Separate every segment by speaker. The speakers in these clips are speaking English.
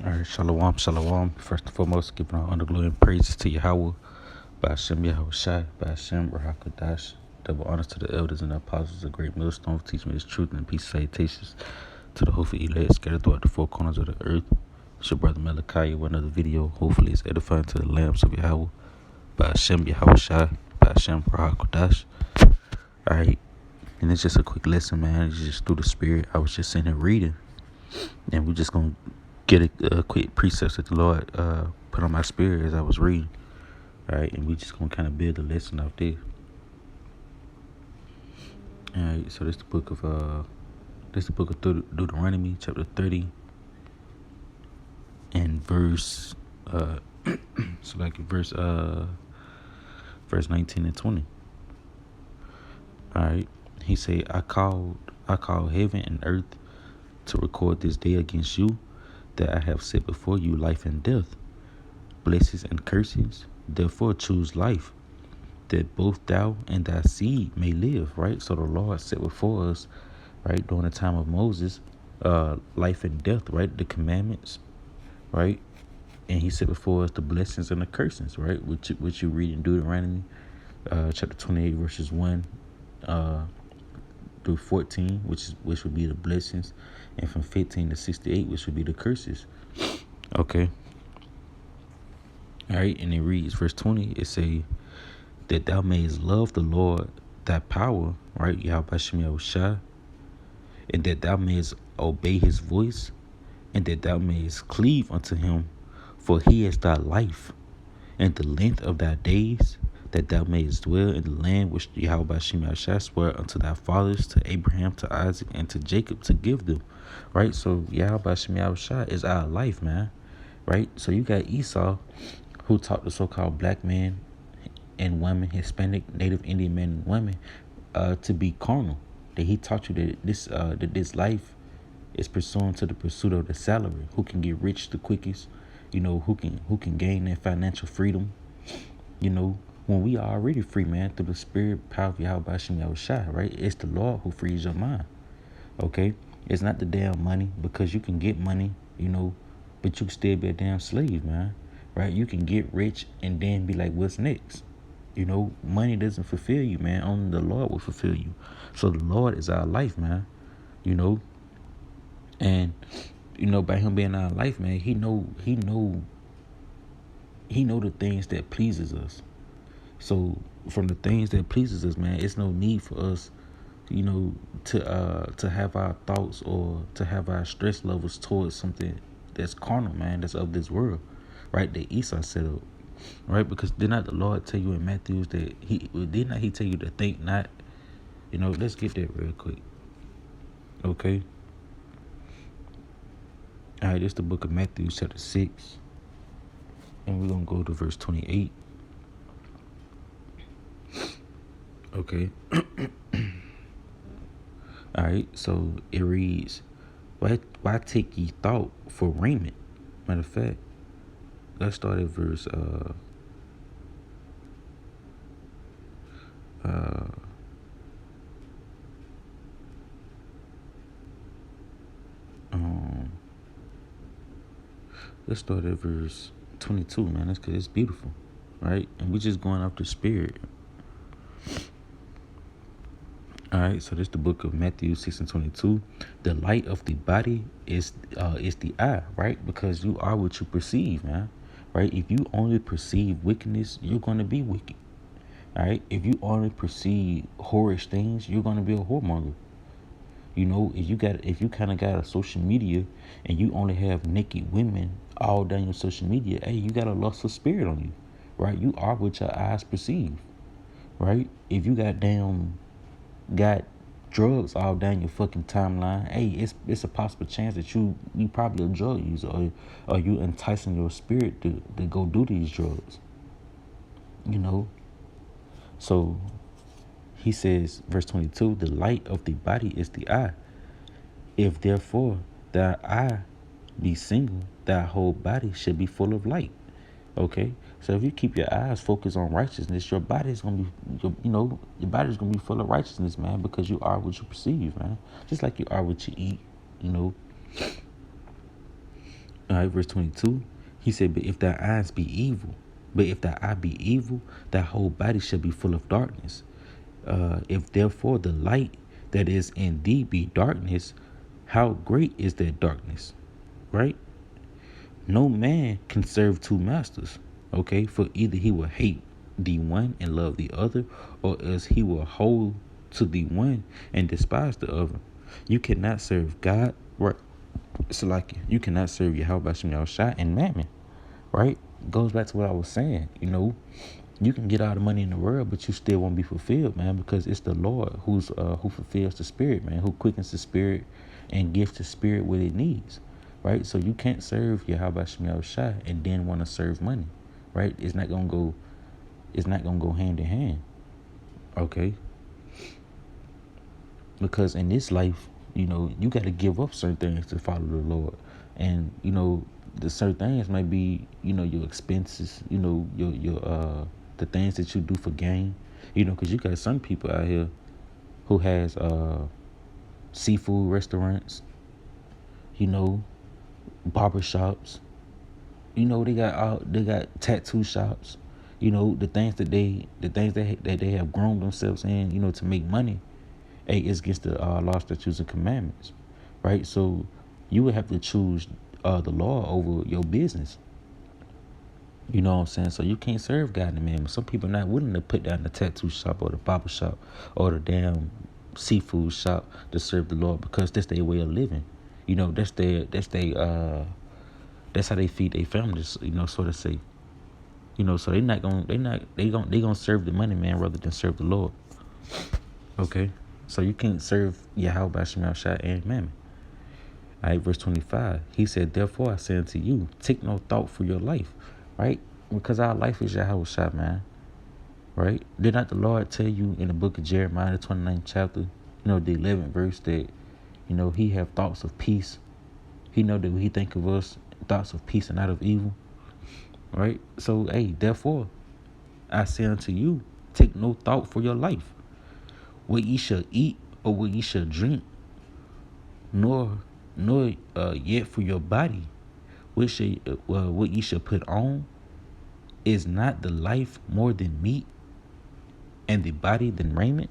Speaker 1: All right, shalom, shalom. First and foremost, giving all honor, glory, and praises to Yahweh, by Hashem Yahweh Shai, by Hashem Rahakadash. Double honors to the elders and the apostles, a great millstone for teaching me this truth and peace salutations to the hopeful elect scattered throughout the four corners of the earth. It's your brother Malachi with another video. Hopefully, it's edifying to the lambs of Yahweh, by Hashem Yahweh Shai, by Hashem Rahakadash. All right, and it's just a quick lesson, man. It's just through the spirit. I was just sitting here reading, and we're just going to get a quick precepts that the Lord put on my spirit as I was reading. All right, and we just gonna kind of build a lesson out there. All right, so this the book of Deuteronomy, chapter 30, and verse verse 19 and 20. All right, he said, I call heaven and earth to record this day against you, that I have set before you life and death, blessings and curses. Therefore choose life, that both thou and thy seed may live. Right? So the Lord set before us, right, during the time of Moses, life and death, right? The commandments, right? And he set before us the blessings and the curses, right? Which you read in Deuteronomy chapter 28, verses 1 through 14, which would be the blessings, and from 15 to 68, which would be the curses. Okay. All right, and it reads, verse 20, it say, that thou mayest love the Lord thy power, right, Yahweh Shem Yahushua, and that thou mayest obey his voice, and that thou mayest cleave unto him, for he is thy life, and the length of thy days, that thou mayest dwell in the land which Yahweh Shem Yahushua swore unto thy fathers, to Abraham, to Isaac, and to Jacob, to give them. Right, so Yahweh Shem Yahushua is our life, man. Right, so you got Esau, who taught the so-called black man and women, Hispanic, Native Indian men and women, to be carnal. That he taught you that this life is pursuant to the pursuit of the salary. Who can get rich the quickest? You know, who can gain that financial freedom? You know, when we are already free, man, through the spirit power of Yahweh Shem Yahushua, right? It's the Lord who frees your mind. Okay, it's not the damn money, because you can get money, you know, but you can still be a damn slave, man. Right? You can get rich and then be like, what's next? You know, money doesn't fulfill you, man. Only the Lord will fulfill you. So the Lord is our life, man. You know, and you know, by him being our life, man, he know the things that pleases us. So from the things that pleases us, man, it's no need for us, you know, to have our thoughts or to have our stress levels towards something that's carnal, man, that's of this world. Right, that Esau set up, right? Because did not the Lord tell you in Matthew that he tell you to think not? You know, let's get that real quick. Okay. All right, this is the book of Matthew, chapter 6, and we're gonna go to verse 28. Okay. All right, so it reads, why take ye thought for raiment? Matter of fact, let's start at verse let's start at verse 22, man. That's because it's beautiful, right? And we're just going off the spirit. All right, so this is the book of Matthew 6 and 22. The light of the body is the eye, right? Because you are what you perceive, man. Right? If you only perceive wickedness, you're going to be wicked. All right? If you only perceive whorish things, you're going to be a whoremonger. You know, if you kind of got a social media and you only have naked women all down your social media, hey, you got a lustful spirit on you, right? You are what your eyes perceive, right? If you got drugs all down your fucking timeline, hey, it's a possible chance that you probably a drug user, or you enticing your spirit to go do these drugs. You know, so he says, verse 22, the light of the body is the eye. If therefore thy eye be single, thy whole body should be full of light. Okay, so if you keep your eyes focused on righteousness, your body's gonna be, your body's gonna be full of righteousness, man, because you are what you perceive, man. Just like you are what you eat, you know. All right, verse 22. He said, but if thy eye be evil, thy whole body shall be full of darkness. If therefore the light that is in thee be darkness, how great is that darkness? Right? No man can serve two masters. Okay, for either he will hate the one and love the other, or else he will hold to the one and despise the other. You cannot serve God, right? It's like you cannot serve Yahweh Shem Yahushua and Mammon, right? Goes back to what I was saying. You can get all the money in the world, but you still won't be fulfilled, man, because it's the Lord who fulfills the spirit, man, who quickens the spirit and gives the spirit what it needs, right? So you can't serve Yahweh Shem Yahushua and then want to serve money, right? It's not gonna go. It's not gonna go hand in hand, okay? Because in this life, you got to give up certain things to follow the Lord, and the certain things might be, your expenses, your the things that you do for gain, because you got some people out here who has seafood restaurants, barber shops, they got tattoo shops, the things that they have grown themselves in, to make money. Is against the law, statutes, and commandments, right? So you would have to choose the law over your business. You know what I'm saying? So you can't serve God and man. Some people are not willing to put down the tattoo shop or the barber shop or the damn seafood shop to serve the Lord, because that's their way of living. That's how they feed their families. So to say. So they gonna serve the money man rather than serve the Lord. Okay. So you can't serve Yahweh by Shemal Shah and Mammon. All right, verse 25. He said, therefore I say unto you, take no thought for your life. Right? Because our life is Yahweh Shah, man. Right? Did not the Lord tell you in the book of Jeremiah, the 29th chapter, the 11th verse, that, he have thoughts of peace. He know that he think of us thoughts of peace and not of evil. Right? So, hey, therefore I say unto you, take no thought for your life, what ye shall eat or what ye shall drink, nor yet for your body, what ye shall put on. Is not the life more than meat, and the body than raiment?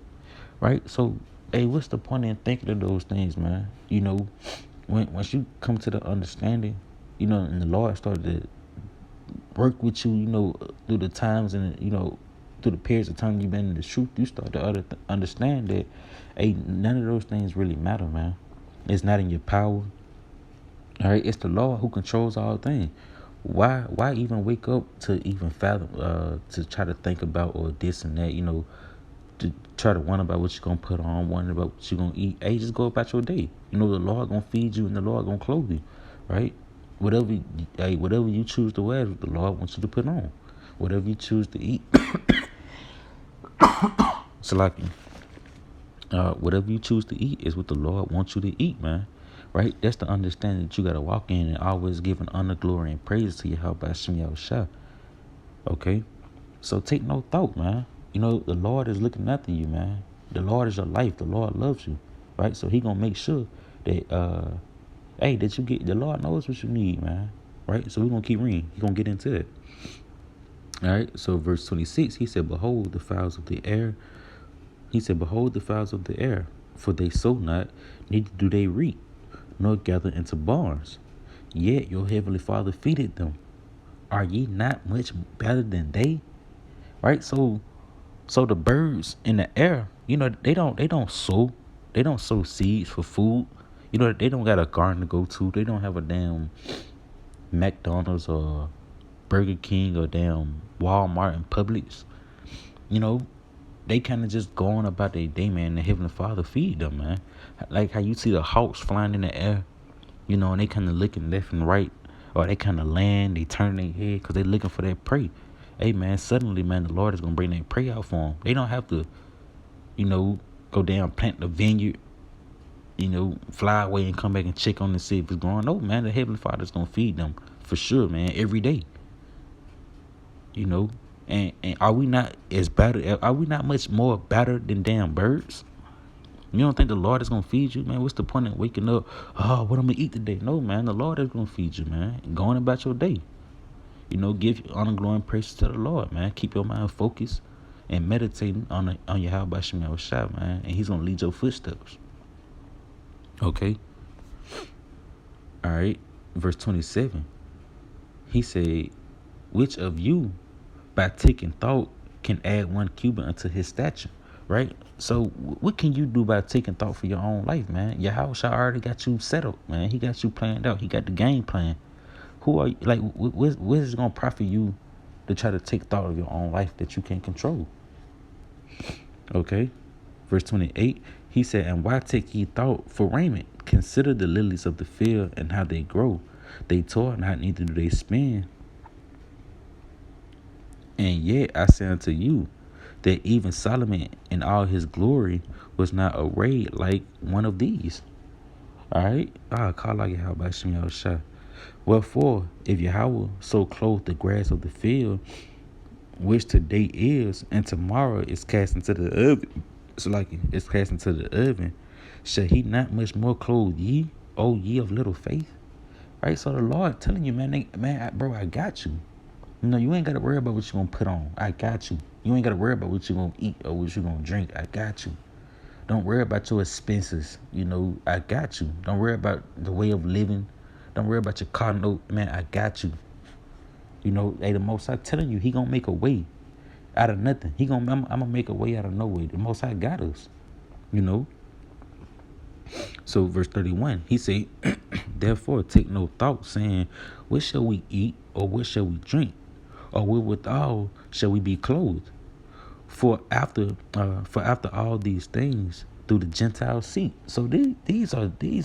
Speaker 1: Right? So, hey, what's the point in thinking of those things, man? Once you come to the understanding, and the Lord started to work with you, through the times and through the periods of time you've been in the truth, you start to understand that, hey, none of those things really matter, man. It's not in your power. All right, it's the Lord who controls all things. Why even wake up to even fathom, to try to think about or this and that, to try to wonder about what you're gonna put on, wonder about what you're gonna eat. Hey, just go about your day. The Lord gonna feed you and the Lord gonna clothe you, right? Whatever you choose to wear, the Lord wants you to put on. Whatever you choose to eat, Salaki. Whatever you choose to eat is what the Lord wants you to eat, man. Right? That's the understanding that you gotta walk in, and always giving honor, glory, and praise to Yahweh Hashem Yahushua. Okay? So take no thought, man. The Lord is looking after you, man. The Lord is your life. The Lord loves you. Right? So he gonna make sure that that you get, the Lord knows what you need, man. Right? So we're gonna keep reading. He's gonna get into it. All right, so verse 26, he said, behold the fowls of the air. He said, behold the fowls of the air, for they sow not, neither do they reap, nor gather into barns. Yet your heavenly Father feedeth them. Are ye not much better than they? Right? So the birds in the air, they don't sow seeds for food. They don't got a garden to go to. They don't have a damn McDonald's or Burger King or damn Walmart and Publix. They kind of just go on about their day, man. The Heavenly Father feed them, man. Like how you see the hawks flying in the air, and they kind of looking left and right, or they kind of land, they turn their head because they looking for their prey. Hey, man, suddenly, man, the Lord is going to bring their prey out for them. They don't have to, go down, plant the vineyard, fly away and come back and check on and see if it's growing. No, man, the Heavenly Father is going to feed them for sure, man, every day. And are we not as better? Are we not much more better than damn birds? You don't think the Lord is gonna feed you, man? What's the point of waking up? Oh, what I'm gonna eat today? No, man. The Lord is gonna feed you, man. Going about your day. Give honor, glory, and praise to the Lord, man. Keep your mind focused and meditating on your how about Shemel Shah, man. And He's gonna lead your footsteps. Okay. All right. Verse 27. He said, "Which of you, by taking thought, can add 1 cubit unto his stature?" Right? So what can you do by taking thought for your own life, man? Yahweh already got you set up, man. He got you planned out. He got the game plan. Who are you? Like, what is it going to profit you to try to take thought of your own life that you can't control? Okay. Verse 28, he said, "And why take ye thought for raiment? Consider the lilies of the field and how they grow. They toil not, neither do they spin. And yet I say unto you, that even Solomon in all his glory was not arrayed like one of these." All right. Call out Yahweh by Shemel Shah. "Wherefore, if Yahweh so clothe the grass of the field, which today is, and tomorrow is cast into the oven, it's cast into the oven, shall He not much more clothe ye, O ye of little faith?" Right. So the Lord telling you, man, bro, I got you. You ain't got to worry about what you're going to put on. I got you. You ain't got to worry about what you're going to eat or what you're going to drink. I got you. Don't worry about your expenses. I got you. Don't worry about the way of living. Don't worry about your car note. Man, I got you. Hey, the Most High telling you, He going to make a way out of nothing. I'm going to make a way out of no way. The Most High got us. So verse 31, he said, "Therefore take no thought, saying, what shall we eat, or what shall we drink, or wherewithal shall we be clothed? For after all these things do the Gentiles seek." So these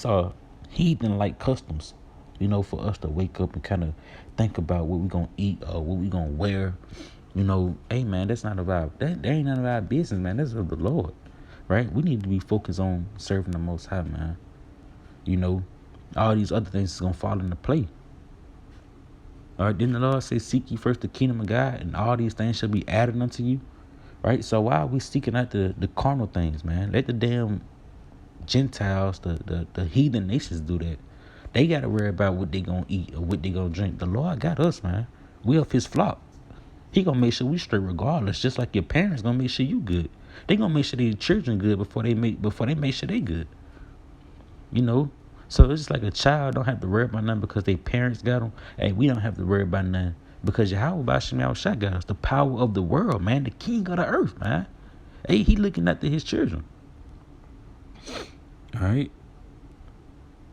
Speaker 1: are heathen like customs, for us to wake up and kind of think about what we're gonna eat or what we're gonna wear. Hey man, that's not about that. Ain't none of our business, man. That's of the Lord, right? We need to be focused on serving the Most High, man. All these other things is gonna fall into play. All right, didn't the Lord say, "Seek ye first the kingdom of God, and all these things shall be added unto you"? Right? So why are we seeking out the carnal things, man? Let the damn Gentiles, the heathen nations do that. They got to worry about what they going to eat or what they going to drink. The Lord got us, man. We of His flock. He going to make sure we straight regardless, just like your parents going to make sure you good. They going to make sure their children good before they make sure they good. So it's just like a child don't have to worry about nothing because their parents got them. Hey, we don't have to worry about nothing because Yahweh Bashim Shah got us. The power of the world, man. The king of the earth, man. Hey, He looking after His children. All right.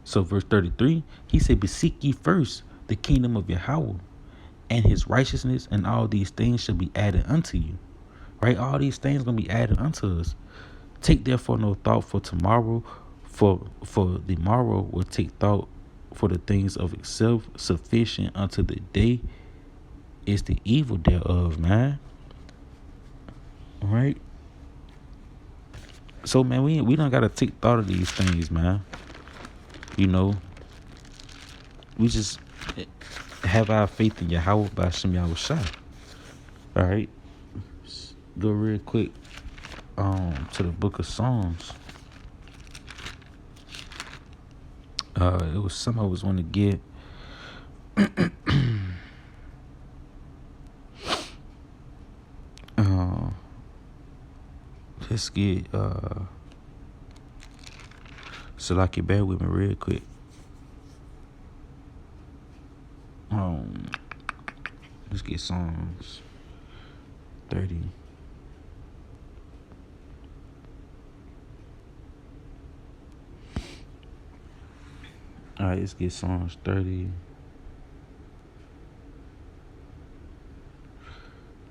Speaker 1: So verse 33, he said, "Beseek ye first the kingdom of Yahweh and His righteousness, and all these things shall be added unto you." Right? All these things going to be added unto us. "Take therefore no thought for tomorrow, for the morrow will take thought for the things of itself. Sufficient unto the day is the evil thereof," man. All right. So, man, we don't got to take thought of these things, man. We just have our faith in Yahweh by Shem Yahweh Shai. All right. Let's go real quick to the book of Psalms. It was something I was want to get. Let's get so like you bear with me real quick. Let's get Psalms 30. All right, let's get Psalms 30.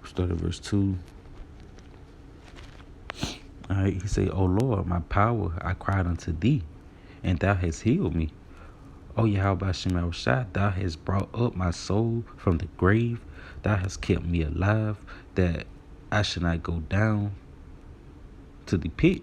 Speaker 1: Start at verse 2. All right, he say, "O Lord, my power, I cried unto Thee, and Thou hast healed me. O Yahweh Shem Shai, Thou hast brought up my soul from the grave. Thou hast kept me alive, that I should not go down to the pit.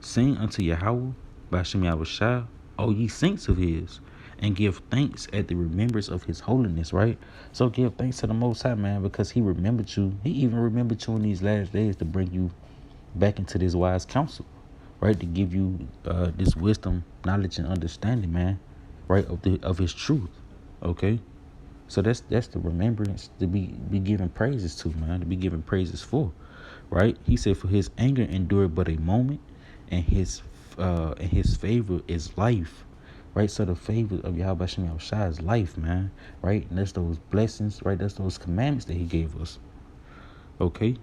Speaker 1: Sing unto Yahweh Bashem Shai, O ye saints of His, and give thanks at the remembrance of His holiness." Right? So give thanks to the Most High, man, because He remembered you. He even remembered you in these last days to bring you back into this wise counsel. right? To give you this wisdom, knowledge, and understanding, man, right, of His truth. Okay, so that's the remembrance to be giving praises to, man, to be giving praises for, right? He said, "For His anger endured but a moment, and His favor is life." Right, so the favor of Yahweh Shem Yahushua is life, man. Right, and that's those blessings, right? That's those commandments that He gave us. Okay,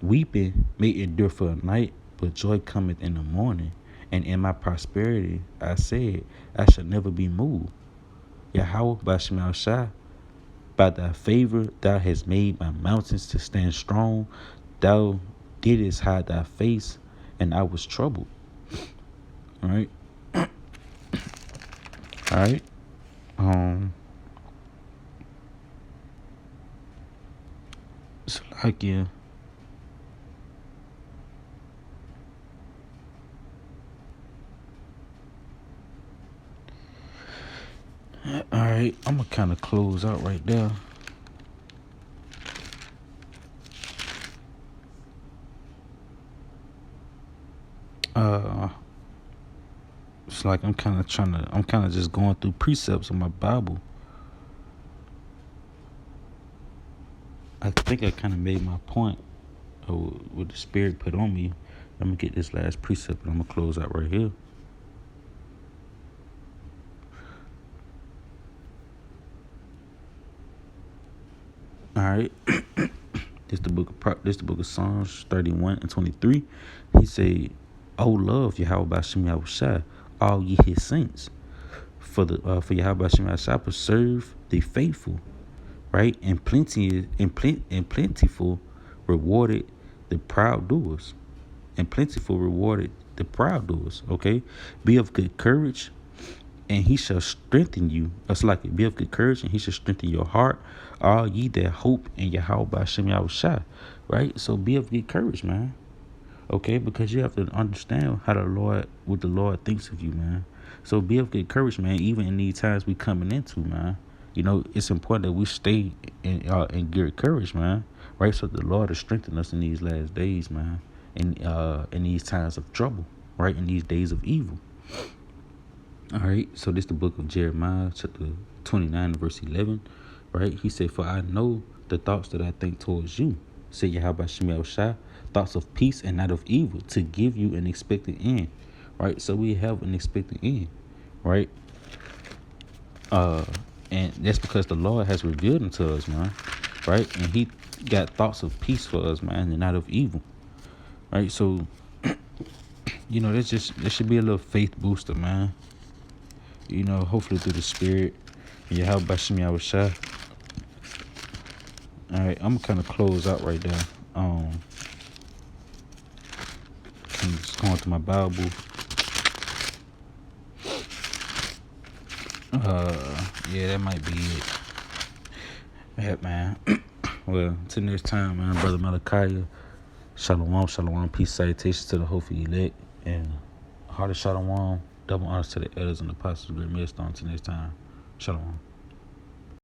Speaker 1: weeping may endure for a night, but joy cometh in the morning. And in my prosperity, I said, I shall never be moved. Yahweh Bashem Yahushua, by thy favor, thou hast made my mountains to stand strong. Thou didst hide thy face, and I was troubled. All right. All right. So like, yeah. All right. I'm gonna kind of close out right there. It's like I'm kind of just going through precepts of my Bible. I think I kind of made my point of what the Spirit put on me. I'm gonna get this last precept and I'm gonna close out right here. All right. This the book of Psalms 31 and 23. He said, "Oh, love Yahweh Bashem Yahushua, all ye His saints, for Yahweh Bashem Yahushua preserve the faithful, right? And plentiful rewarded the proud doers, and plentiful rewarded the proud doers." Okay, be of good courage, and He shall strengthen you. That's like it. Be of good courage, and He shall strengthen your heart. All ye that hope in Yahweh Bashem Yahushua, right? So be of good courage, man. Okay, because you have to understand what the Lord thinks of you, man. So be of good courage, man. Even in these times we coming into, man. It's important that we stay in good courage, man. Right, so the Lord has strengthened us in these last days, man. In these times of trouble, right, in these days of evil. All right, so this is the book of Jeremiah, chapter 29, verse 11. Right, he said, "For I know the thoughts that I think towards you, said Yahweh Shem Shai, thoughts of peace and not of evil, to give you an expected end." Right, so we have an expected end, right? And that's because the Lord has revealed them to us, man. Right, and He got thoughts of peace for us, man, and not of evil. Right, so that should be a little faith booster, man. Hopefully through the Spirit and Yahweh Bashem Yahushua. All right, I'm gonna kind of close out right there. I'm just going to my Bible. Yeah, that might be it. Yeah, man. Well, until next time, man. Brother Malachi, shalom, peace, salutations to the hopeful elect, and heart of shalom, double honors to the elders and apostles of the millstone. Until next time, shalom.